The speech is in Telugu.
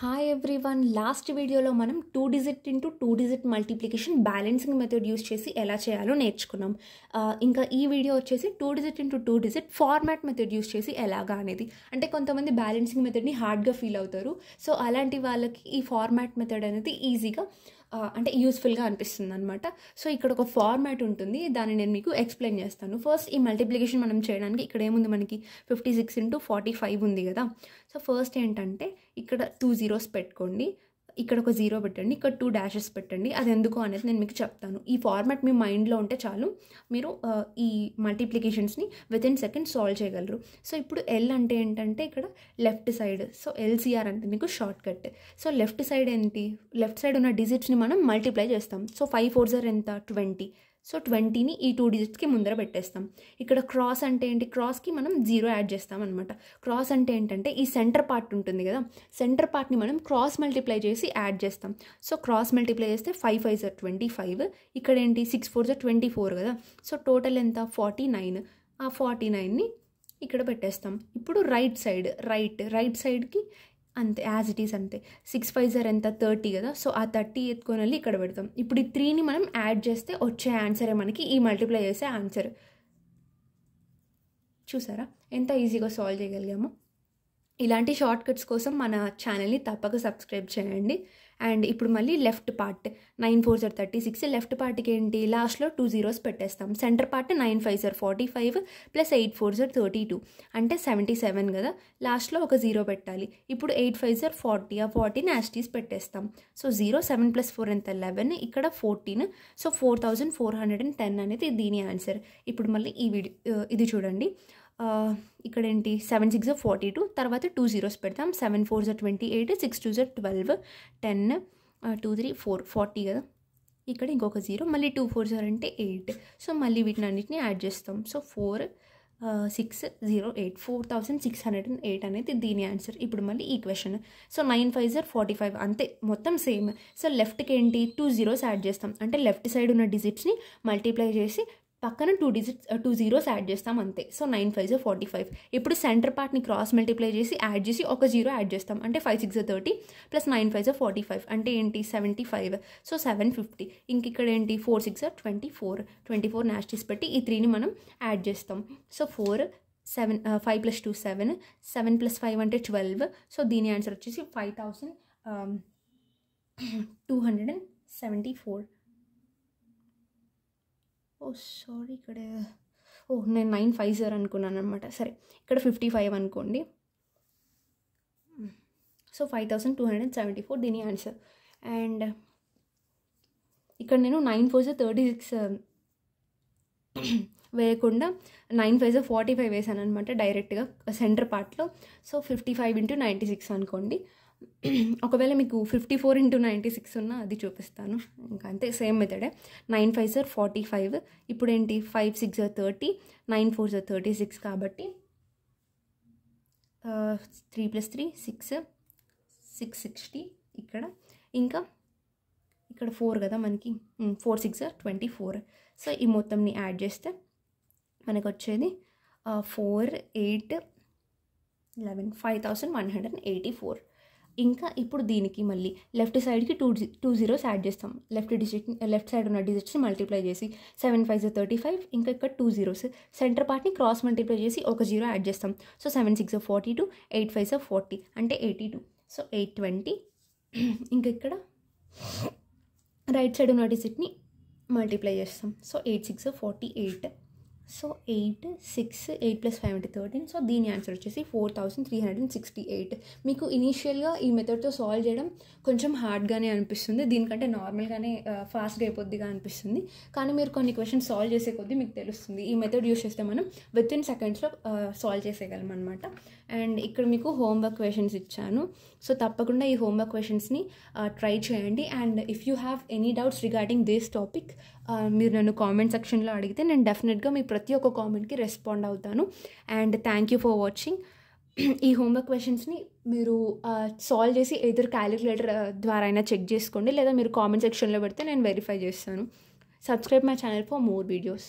హాయ్ ఎవ్రీవన్, లాస్ట్ వీడియోలో మనం 2 digit into 2 digit multiplication balancing method use చేసి ఎలా చేయాలో నేర్చుకున్నాం. ఇంకా ఈ వీడియో వచ్చేసి 2 digit into 2 digit format method use చేసి ఎలాగా అనేది. అంటే కొంతమంది బ్యాలెన్సింగ్ మెథడ్ని హార్డ్గా ఫీల్ అవుతారు. సో అలాంటి వాళ్ళకి ఈ ఫార్మాట్ మెథడ్ అనేది ఈజీగా అంటే యూస్ఫుల్గా అనిపిస్తుంది అనమాట. సో ఇక్కడ ఒక ఫార్మాట్ ఉంటుంది, దాన్ని నేను మీకు ఎక్స్ప్లెయిన్ చేస్తాను. ఫస్ట్ ఈ మల్టిప్లికేషన్ మనం చేయడానికి ఇక్కడ ఏముంది, మనకి 56 ఇంటూ 45 ఉంది కదా. సో ఫస్ట్ ఏంటంటే ఇక్కడ 2 zeros పెట్టుకోండి, ఇక్కడ ఒక 0 పెట్టండి, ఇక్కడ 2 dashes పెట్టండి. అది ఎందుకు అనేది నేను మీకు చెప్తాను. ఈ ఫార్మాట్ మీ మైండ్లో ఉంటే చాలు, మీరు ఈ మల్టిప్లికేషన్స్ని వితిన్ సెకండ్ సాల్వ్ చేయగలరు. సో ఇప్పుడు ఎల్ అంటే ఏంటంటే ఇక్కడ లెఫ్ట్ సైడ్, సో ఎల్సిఆర్ అంటే మీకు short cut. So left side ఏంటి, లెఫ్ట్ సైడ్ ఉన్న డిజిట్స్ని మనం మల్టిప్లై చేస్తాం. సో 5 4 జర్ ఎంత, 20. సో 20ని ఈ 2 డిజిట్స్కి ముందర పెట్టేస్తాం. ఇక్కడ క్రాస్ అంటే ఏంటి, క్రాస్కి మనం 0 యాడ్ చేస్తాం అనమాట. క్రాస్ అంటే ఏంటంటే ఈ సెంటర్ పార్ట్ ఉంటుంది కదా, సెంటర్ పార్ట్ని మనం క్రాస్ మల్టిప్లై చేసి యాడ్ చేస్తాం. సో క్రాస్ మల్టిప్లై చేస్తే 5 5 జర్ 25, ఇక్కడ ఏంటి 6 4 జర్ 24 కదా. సో టోటల్ ఎంత, 49. ఆ 49ని ఇక్కడ పెట్టేస్తాం. ఇప్పుడు రైట్ సైడ్కి అంతే, యాజ్ ఇట్ ఈస్ అంతే. 6 5 జర్ ఎంత, 30 కదా. సో ఆ 30 ఎత్తుకొని వెళ్ళి ఇక్కడ పెడతాం. ఇప్పుడు ఈ 3ని మనం యాడ్ చేస్తే వచ్చే ఆన్సరే మనకి ఈ మల్టిప్లై చేసే ఆన్సర్. చూసారా ఎంత ఈజీగా సాల్వ్ చేయగలిగాము. ఇలాంటి షార్ట్ కట్స్ కోసం మన ఛానల్ని తప్పక సబ్స్క్రైబ్ చేయండి. అండ్ ఇప్పుడు మళ్ళీ లెఫ్ట్ పార్ట్ 9 4 జర్ 36, లెఫ్ట్ పార్ట్కి ఏంటి లాస్ట్లో 2 zeros పెట్టేస్తాం. సెంటర్ పార్ట్ 9 5 జర్ 45 ప్లస్ 8 4 జర్ 32 అంటే 77 కదా. లాస్ట్లో ఒక 0 పెట్టాలి. ఇప్పుడు 8 5 జర్ 40, ఆ 40ని యాస్టీస్ పెట్టేస్తాం. సో 0 7 ప్లస్ 4 ఎంత, 11, ఇక్కడ 14. సో 4410 అనేది దీని ఆన్సర్. ఇప్పుడు మళ్ళీ ఇది చూడండి, ఇక్కడ ఏంటి 7 6 జర్ 42, తర్వాత 2 zeros పెడతాం. 7 4 జర్ 28, 6 2 జర్ 12, 10 2 3 4 40 కదా. ఇక్కడ ఇంకొక 0, మళ్ళీ 2 4 జర్ అంటే 8. సో మళ్ళీ వీటిని అన్నిటిని యాడ్ చేస్తాం. సో 4 6 0 8 4608 అనేది దీని ఆన్సర్. ఇప్పుడు మళ్ళీ ఈక్వేషన్. సో 9 5 జర్ 45 అంతే, మొత్తం సేమ్. సో లెఫ్ట్కి ఏంటి 2 zeros యాడ్ చేస్తాం, అంటే లెఫ్ట్ సైడ్ ఉన్న డిజిట్స్ని మల్టిప్లై చేసి పక్కన 2 zeros యాడ్ చేస్తాం అంతే. సో 9 5 జర్ 45. ఇప్పుడు సెంటర్ పార్ట్ని క్రాస్ మల్టిప్లై చేసి యాడ్ చేసి ఒక 0 యాడ్ చేస్తాం, అంటే 5 6 జర్ 30 ప్లస్ 9 5 జర్ 45 అంటే ఏంటి 75. సో 750. ఇంక ఇక్కడ ఏంటి 4 6 జర్ 24 నాస్టీస్ పెట్టి ఈ 3ని మనం యాడ్ చేస్తాం. సో 4 7 5 ప్లస్ 2 7, 7 ప్లస్ 5 అంటే 12. సో దీని ఆన్సర్ వచ్చేసి 5274. సారీ, ఇక్కడ నేను 9 5 జర్ అనుకున్నాను అనమాట. సరే ఇక్కడ 55 అనుకోండి. సో 5274 దీని ఆన్సర్. అండ్ ఇక్కడ నేను 9 4 జర్ 36 వేయకుండా 9 5 జర్ 45 వేసాను అనమాట డైరెక్ట్గా సెంటర్ పార్ట్లో. సో 55 ఇంటూ 96 అనుకోండి. ఒకవేళ మీకు 54 ఇంటూ 96 ఉన్నా అది చూపిస్తాను. ఇంకా అంతే, సేమ్ మెథడే. 9 5 జర్ 45, ఇప్పుడు ఏంటి 5 6 జర్ 30, 9 4 జర్ 36 కాబట్టి 3 ప్లస్ 3 6 660. ఇంకా ఇక్కడ 4 కదా మనకి, 4 6 జర్ 24. సో ఈ మొత్తంని యాడ్ చేస్తే మనకు వచ్చేది 4 8 11 5184. ఇంకా ఇప్పుడు దీనికి మళ్ళీ లెఫ్ట్ సైడ్కి 2 zeros యాడ్ చేస్తాం. లెఫ్ట్ సైడ్ ఉన్న డిజిట్స్ని మల్టిప్లై చేసి 7 5 జర్ 35, ఇంకా ఇక్కడ 2 zeros. సెంటర్ పార్ట్ని క్రాస్ మల్టిప్లై చేసి ఒక 0 యాడ్ చేస్తాం. సో 7 6 జర్ 42, 8 5 జర్ 40 అంటే 82. సో 820. ఇంకా ఇక్కడ రైట్ సైడ్ ఉన్న డిజిట్ని మల్టిప్లై చేస్తాం. సో 8 6 జర్ 48. సో 8 6 8 ప్లస్ 5 అంటే 13. సో దీని ఆన్సర్ వచ్చేసి 4368. మీకు ఇనీషియల్గా ఈ మెథడ్తో సాల్వ్ చేయడం కొంచెం హార్డ్గానే అనిపిస్తుంది, దీనికంటే నార్మల్గానే ఫాస్ట్గా అయిపోద్దిగా అనిపిస్తుంది. కానీ మీరు కొన్ని క్వశ్చన్స్ సాల్వ్ చేసే కొద్దీ మీకు తెలుస్తుంది ఈ మెథడ్ యూస్ చేస్తే మనం వితిన్ సెకండ్స్లో సాల్వ్ చేసేయగలం అనమాట. అండ్ ఇక్కడ మీకు హోంవర్క్ క్వశ్చన్స్ ఇచ్చాను. సో తప్పకుండా ఈ హోంవర్క్ క్వశ్చన్స్ని ట్రై చేయండి. And if you have any doubts regarding this topic మీరు నన్ను కామెంట్ సెక్షన్లో అడిగితే నేను డెఫినెట్గా మీ ప్రతి ఒక్క కామెంట్కి రెస్పాండ్ అవుతాను. And thank you for watching. ఈ హోంవర్క్ క్వశ్చన్స్ని మీరు సాల్వ్ చేసి ఎదురు క్యాలిక్యులేటర్ ద్వారా అయినా చెక్ చేసుకోండి, లేదా మీరు కామెంట్ సెక్షన్లో పెడితే నేను వెరిఫై చేస్తాను. Subscribe my channel for more videos.